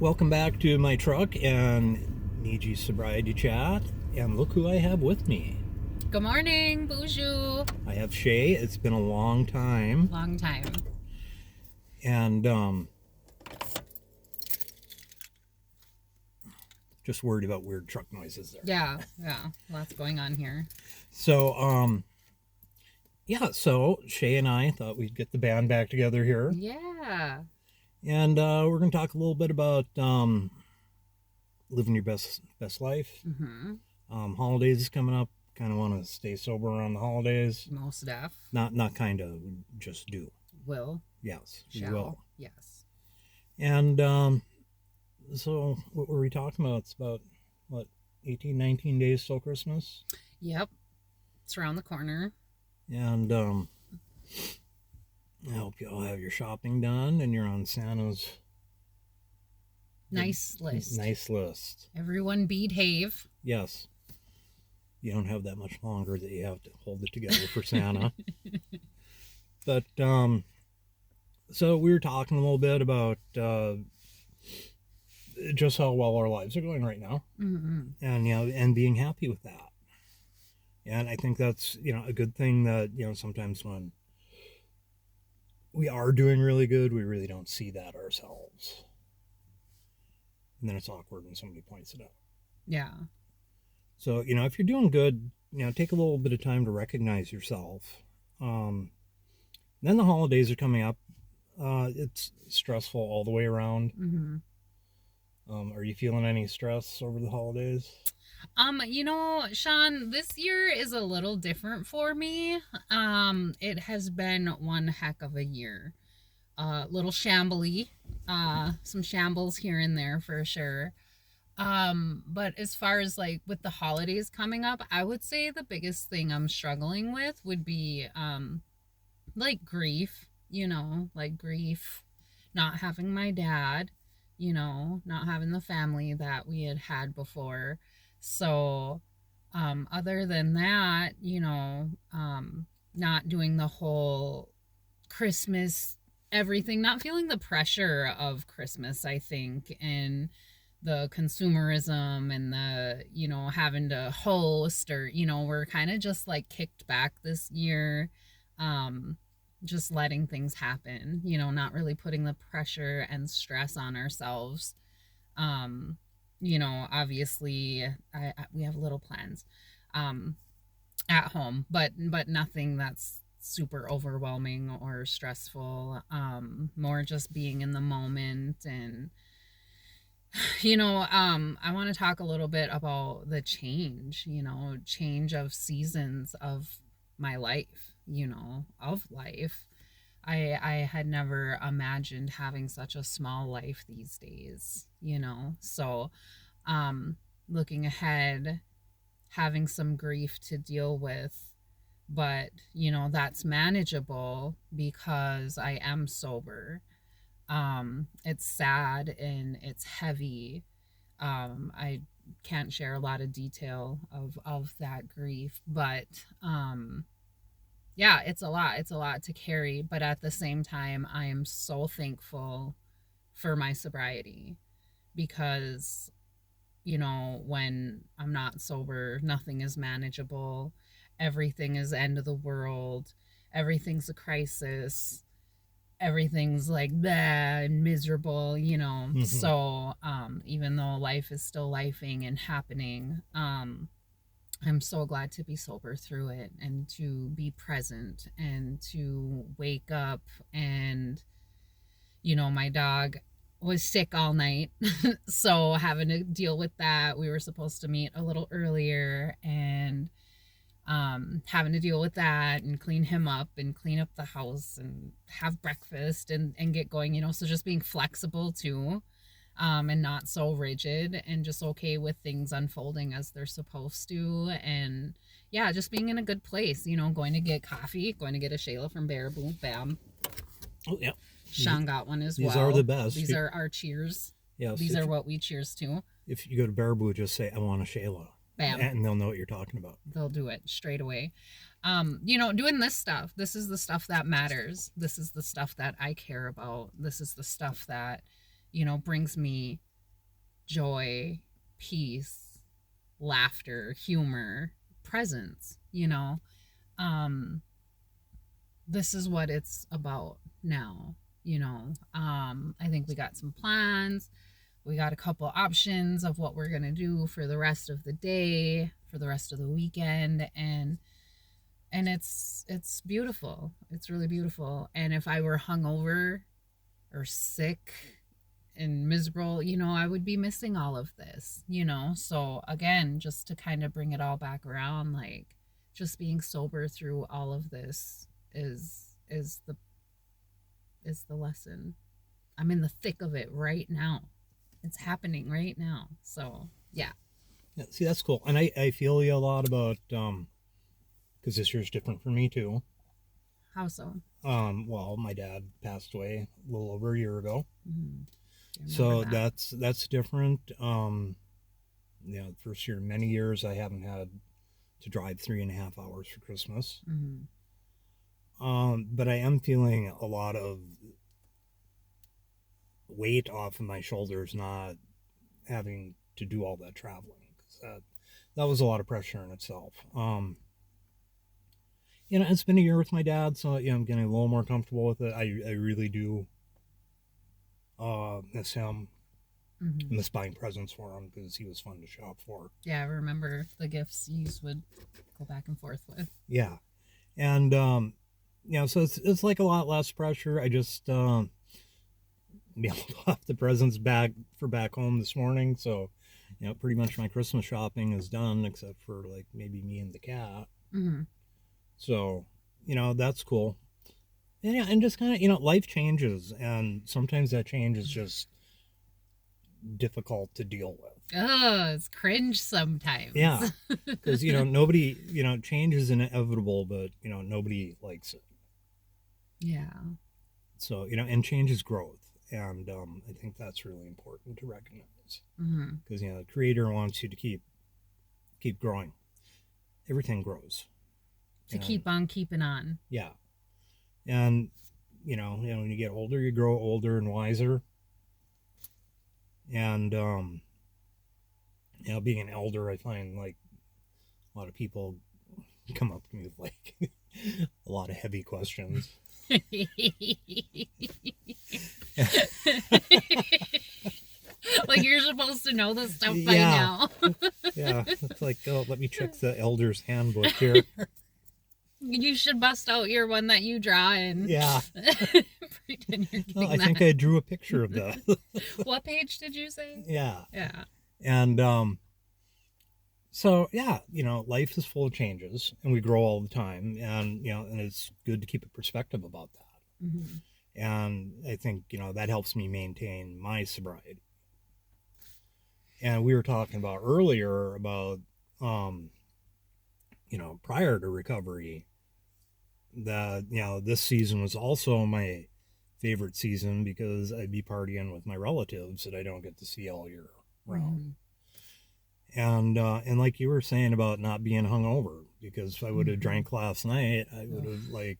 Welcome back to my truck and Niiji Sobriety Chat. And look who I have with me. Good morning, Bonjour. I have Shay. It's been a long time. Long time. And just worried about weird truck noises there. Yeah. Lots going on here. So, so Shay and I thought we'd get the band back together here. Yeah. And we're going to talk a little bit about living your best life. Mm-hmm. Holidays is coming up. Kind of want to stay sober around the holidays. Most def. Not kind of, just do. Will. Yes. Shall. Will. Yes. And so what were we talking about? It's about, 18, 19 days till Christmas? Yep. It's around the corner. And I hope you all have your shopping done and you're on Santa's nice list. Nice list. Everyone behave. Yes. You don't have that much longer that you have to hold it together for Santa. But so we were talking a little bit about just how well our lives are going right now. Mm-hmm. And and being happy with that. And I think that's a good thing that sometimes when we are doing really good, we really don't see that ourselves, and then it's awkward when somebody points it out. Yeah. So if you're doing good, take a little bit of time to recognize yourself. Then the holidays are coming up. It's stressful all the way around. Mm-hmm. Are you feeling any stress over the holidays? Sean, this year is a little different for me. It has been one heck of a year. Little shambly, some shambles here and there for sure. But as far as like with the holidays coming up, I would say the biggest thing I'm struggling with would be, like grief, not having my dad, not having the family that we had before. So, other than that, not doing the whole Christmas everything, not feeling the pressure of Christmas, I think, and the consumerism and the, having to host or, we're kind of just like kicked back this year. Just letting things happen, not really putting the pressure and stress on ourselves. Obviously we have little plans at home, but nothing that's super overwhelming or stressful. More just being in the moment. And I want to talk a little bit about the change of seasons of my life, of life. I had never imagined having such a small life these days, so looking ahead, having some grief to deal with, but that's manageable because I am sober. It's sad and it's heavy. I can't share a lot of detail of that grief, but yeah, it's a lot to carry, but at the same time I am so thankful for my sobriety because when I'm not sober, nothing is manageable, everything is end of the world, everything's a crisis, everything's like bad and miserable, Mm-hmm. So even though life is still lifing and happening, I'm so glad to be sober through it and to be present and to wake up. And my dog was sick all night so having to deal with that. We were supposed to meet a little earlier, and having to deal with that and clean him up and clean up the house and have breakfast and get going, so just being flexible too, and not so rigid and just okay with things unfolding as they're supposed to. And yeah, just being in a good place, going to get coffee, going to get a Shayla from Baraboo, bam. Oh, yeah. Sean got one as well. These are the best. These are our cheers. Yes. These are what we cheers to. If you go to Baraboo, just say, I want a Shayla. Bam, and they'll know what you're talking about. they'll do it straight away. Doing this stuff, this is the stuff that matters. This is the stuff that I care about. This is the stuff that, brings me joy, peace, laughter, humor, presence, this is what it's about now. I think we got some plans. We got a couple options of what we're going to do for the rest of the day, for the rest of the weekend, and it's beautiful. It's really beautiful. And if I were hungover or sick and miserable, I would be missing all of this. So again, just to kind of bring it all back around, like just being sober through all of this is the lesson. I'm in the thick of it right now. It's happening right now. So yeah. Yeah, see, that's cool. And I feel you a lot about because this year's different for me too. How so? Well, my dad passed away a little over a year ago. Mm-hmm. So that's different. The first year in many years I haven't had to drive 3.5 hours for Christmas. Mm-hmm. But I am feeling a lot of weight off of my shoulders, not having to do all that traveling. 'Cause that was a lot of pressure in itself. It's been a year with my dad, so I'm getting a little more comfortable with it. I really do miss him. Mm-hmm. Miss buying presents for him because he was fun to shop for. Yeah, I remember the gifts you would go back and forth with. Yeah, and so it's like a lot less pressure. I just be able to have the presents back home this morning. So, pretty much my Christmas shopping is done except for like maybe me and the cat. Mm-hmm. So, that's cool. And just kind of, life changes, and sometimes that change is just difficult to deal with. Oh, it's cringe sometimes. Yeah, because nobody, change is inevitable, but nobody likes it. Yeah. So and change is growth, and I think that's really important to recognize because the creator wants you to keep growing. Everything grows. To keep on keeping on. Yeah, and when you get older, you grow older and wiser. And being an elder, I find like a lot of people come up to me with like a lot of heavy questions. Like you're supposed to know this stuff by Yeah. now. Yeah, it's like, oh, let me check the elder's handbook here. You should bust out your one that you draw and Yeah. pretend you're getting Well, I that. think I drew a picture of that. What page did you say? Yeah. Yeah. And so yeah, life is full of changes, and we grow all the time, and and it's good to keep a perspective about that. Mm-hmm. And I think that helps me maintain my sobriety. And we were talking about earlier about prior to recovery, that this season was also my favorite season because I'd be partying with my relatives that I don't get to see all year round. Mm-hmm. And like you were saying about not being hungover, because if I would have drank last night, I would have like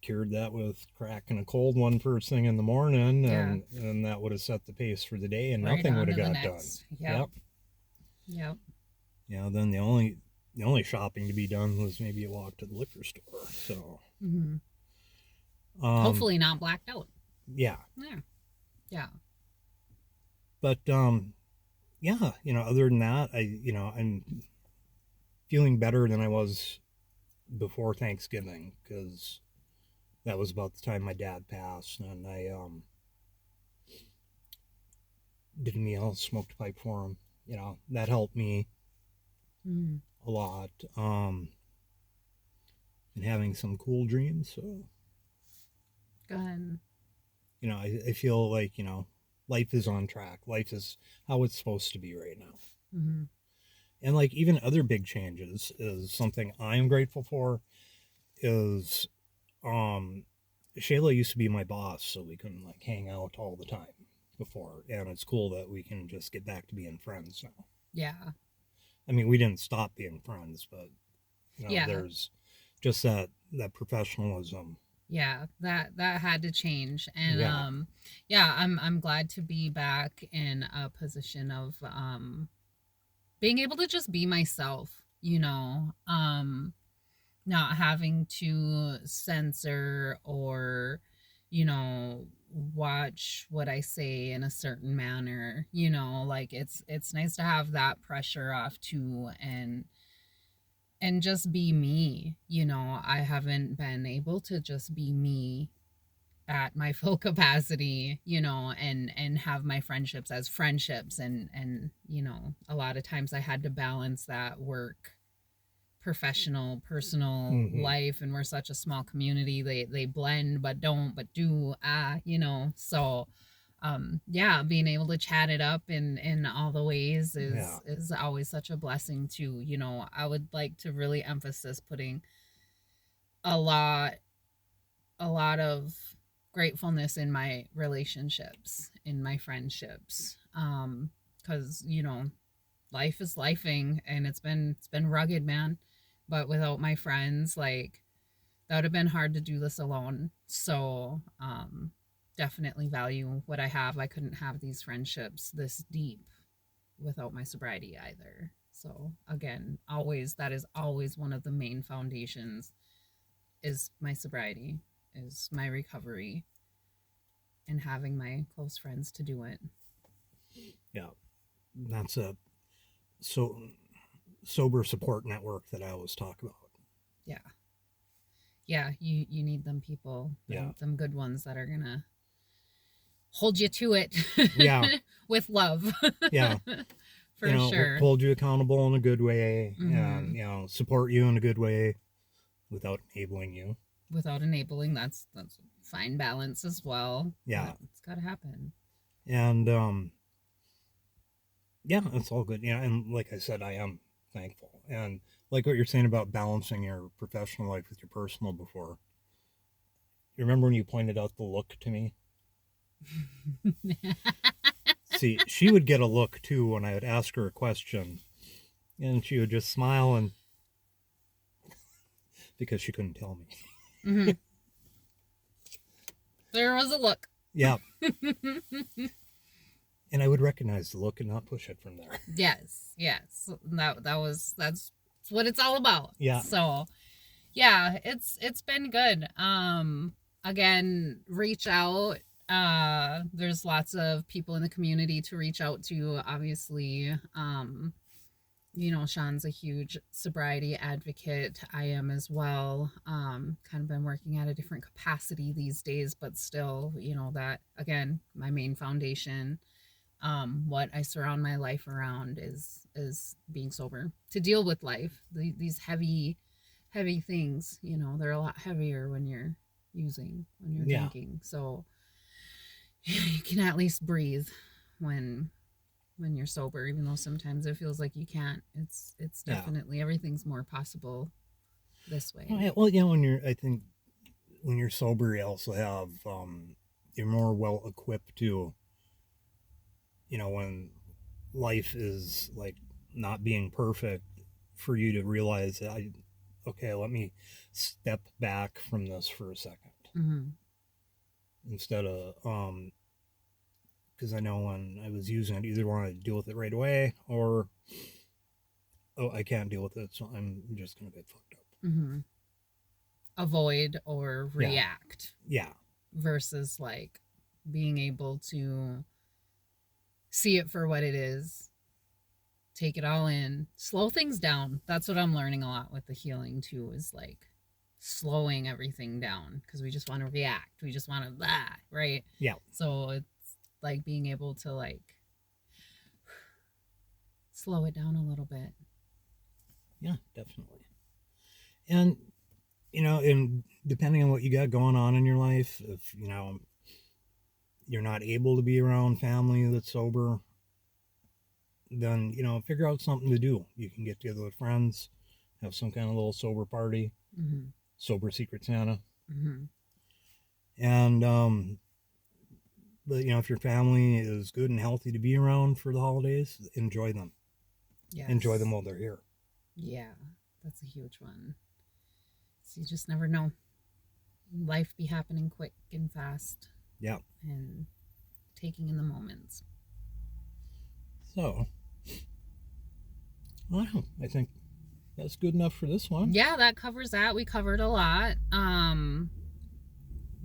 cured that with cracking a cold one first thing in the morning, and that would have set the pace for the day, and right, nothing would have got done. Yep. Then the only shopping to be done was maybe a walk to the liquor store. So hopefully not blacked out. Yeah. But other than that, I'm feeling better than I was before Thanksgiving, because that was about the time my dad passed, and I did a meal, smoked a pipe for him. That helped me a lot. And having some cool dreams. So good. I feel like life is on track. Life is how it's supposed to be right now. Mm-hmm. And like even other big changes is something I'm grateful for. Is Shayla used to be my boss, so we couldn't like hang out all the time before, and it's cool that we can just get back to being friends now. Yeah. I mean, we didn't stop being friends, but Yeah. there's just that professionalism. Yeah, that had to change. And Yeah. yeah, I'm glad to be back in a position of being able to just be myself, not having to censor or, you know, watch what I say in a certain manner, like it's nice to have that pressure off too, and just be me. I haven't been able to just be me at my full capacity, and have my friendships as friendships, and a lot of times I had to balance that work, professional, personal Mm-hmm. life, and we're such a small community. They blend but don't, but do, so yeah, being able to chat it up in all the ways Yeah. is always such a blessing too. I would like to really emphasize putting a lot a lot of gratefulness in my relationships, in my friendships, because life is lifing, and it's been rugged, man. But without my friends, like, that would have been hard to do this alone. So definitely value what I have. I couldn't have these friendships this deep without my sobriety either. So again, always, that is always one of the main foundations, is my sobriety, is my recovery, and having my close friends to do it. Yeah. That's a so sober support network that I always talk about. Yeah. Yeah, you need them people, Yeah. them good ones that are gonna hold you to it Yeah. with love. Yeah. For sure. Hold you accountable in a good way, and Mm-hmm. support you in a good way without enabling you. Without enabling, that's fine balance as well. Yeah. But it's gotta happen. And yeah, it's all good. Yeah, and like I said, I am thankful. And like what you're saying about balancing your professional life with your personal before. You remember when you pointed out the look to me? See, she would get a look too when I would ask her a question, and she would just smile, and because she couldn't tell me. Mm-hmm. There was a look. Yeah. And I would recognize the look and not push it from there. Yes. That's what it's all about. Yeah. So yeah, it's been good. Again, reach out. There's lots of people in the community to reach out to, obviously. Sean's a huge sobriety advocate. I am as well. Kind of been working at a different capacity these days, but still, that, again, my main foundation, what I surround my life around is being sober to deal with life. These heavy things, they're a lot heavier when you're when you're Yeah. drinking. So you can at least breathe when you're sober, even though sometimes it feels like you can't. It's definitely, everything's more possible this way. Well, I think when you're sober, you also have you're more well equipped to, when life is like not being perfect, for you to realize that okay, let me step back from this for a second, Mm-hmm. instead of because I know when I was using it, either want to deal with it right away, or oh, I can't deal with it, so I'm just gonna get fucked up. Mm-hmm. Avoid or Yeah. react, Yeah. versus like being able to see it for what it is, take it all in, slow things down. That's what I'm learning a lot with the healing too, is like slowing everything down, because we just want to react. We just want to blah, right? Yeah. So it's like being able to like slow it down a little bit. Yeah, definitely. And and depending on what you got going on in your life, if you're not able to be around family that's sober, then figure out something to do. You can get together with friends, have some kind of little sober party, Mm-hmm. sober Secret Santa. Mm-hmm. And but if your family is good and healthy to be around for the holidays, enjoy them. Yes. Enjoy them while they're here. Yeah, that's a huge one. So you just never know. Life be happening quick and fast. Yeah. And taking in the moments. So, well, I think that's good enough for this one. Yeah, that covers that. We covered a lot.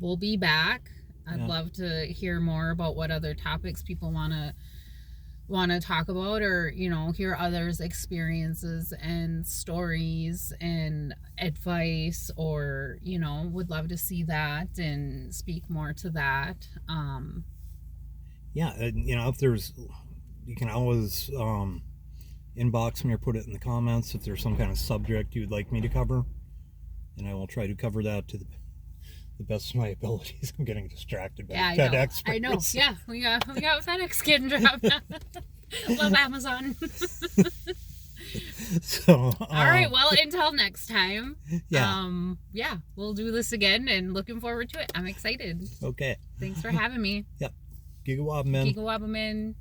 We'll be back. I'd love to hear more about what other topics people want to talk about, or hear others' experiences and stories and advice, or would love to see that and speak more to that. Yeah, if there's, you can always inbox me or put it in the comments if there's some kind of subject you'd like me to cover, and I will try to cover that to the best of my abilities. I'm getting distracted by FedEx. I know. Yeah, we got FedEx getting dropped. Love Amazon. So all right, well, until next time. Yeah. We'll do this again, and looking forward to it. I'm excited. Okay. Thanks for having me. Yep. Gigawabamin. Gigawabamin.